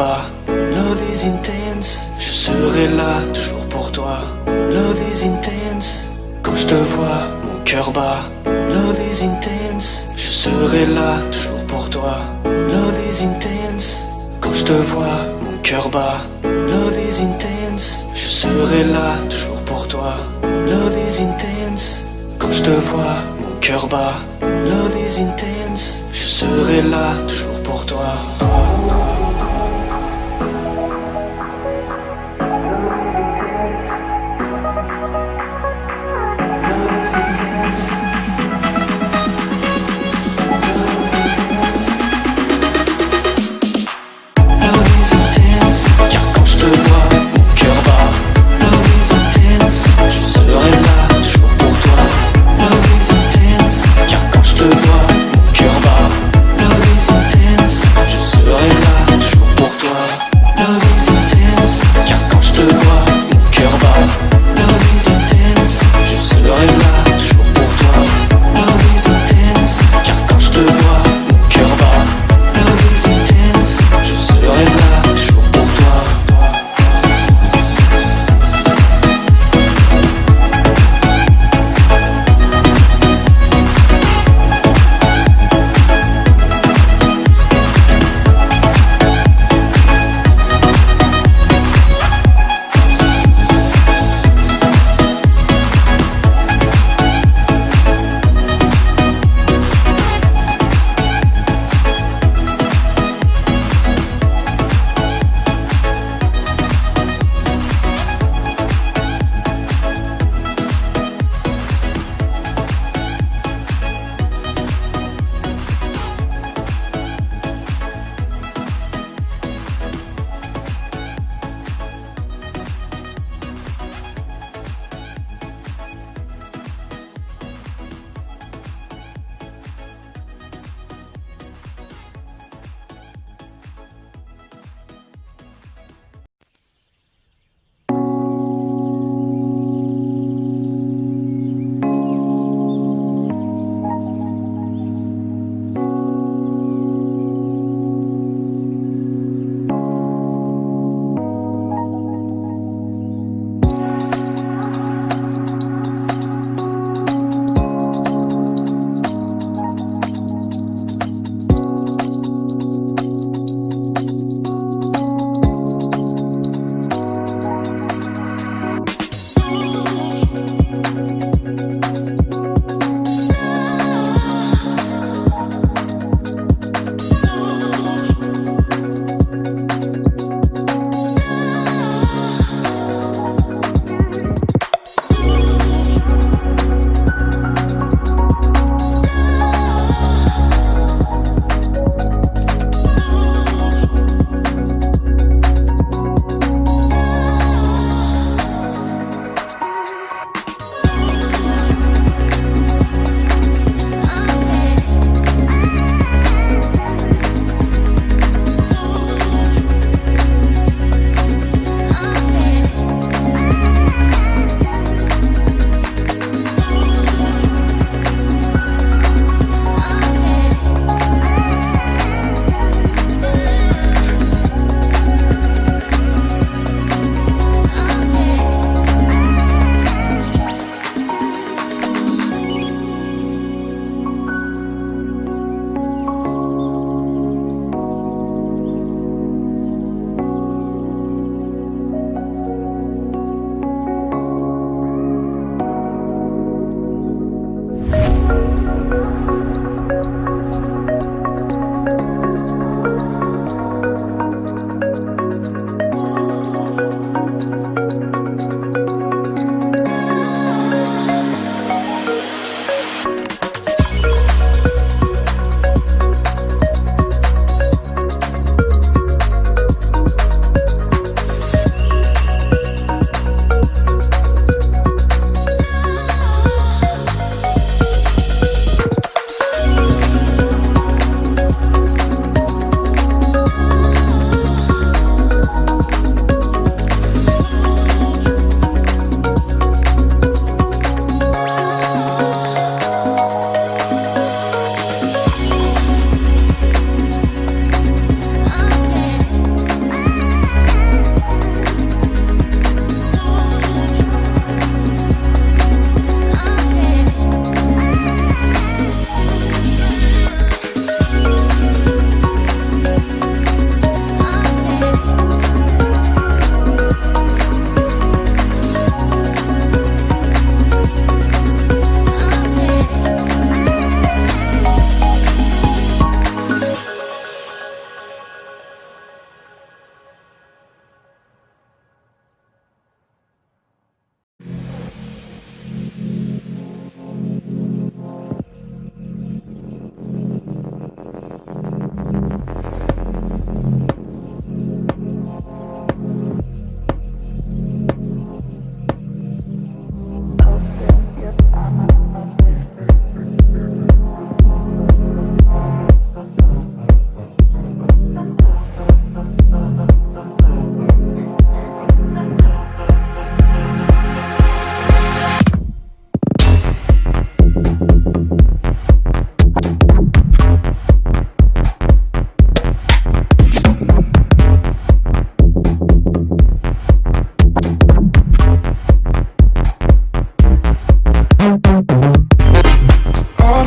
bat. Love is intense, je serai là toujours pour toi. Love is intense, quand je te vois, mon cœur bat. Love is intense, je serai là toujours pour toi. Love is intense, quand je te vois, mon cœur bat. Love is intense, je serai là toujours pour toi. Love is intense, quand je te vois, mon cœur bat. Love is intense, je serai là toujours pour toi. Car quand je te vois, mon cœur bat. Love is intense, je serai là toujours pour toi. Love is intense, car quand je te vois, mon cœur bat. Love is intense, je serai là.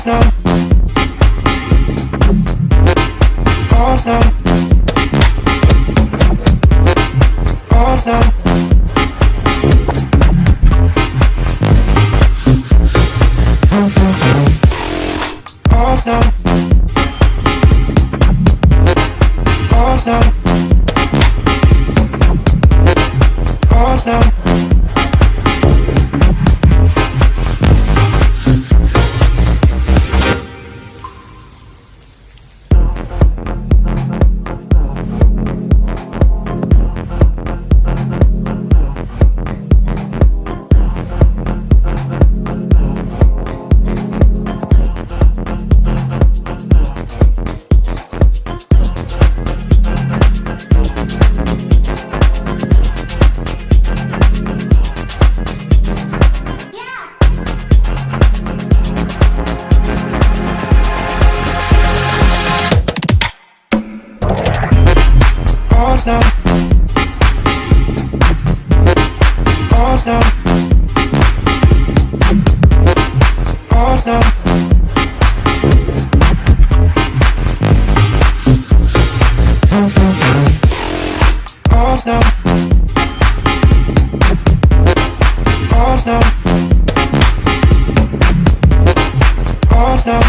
no. Oh no. Oh no. Oh no. Oh no. Oh no. Oh no. Oh no. Oh no. Oh no. Oh no. Oh no.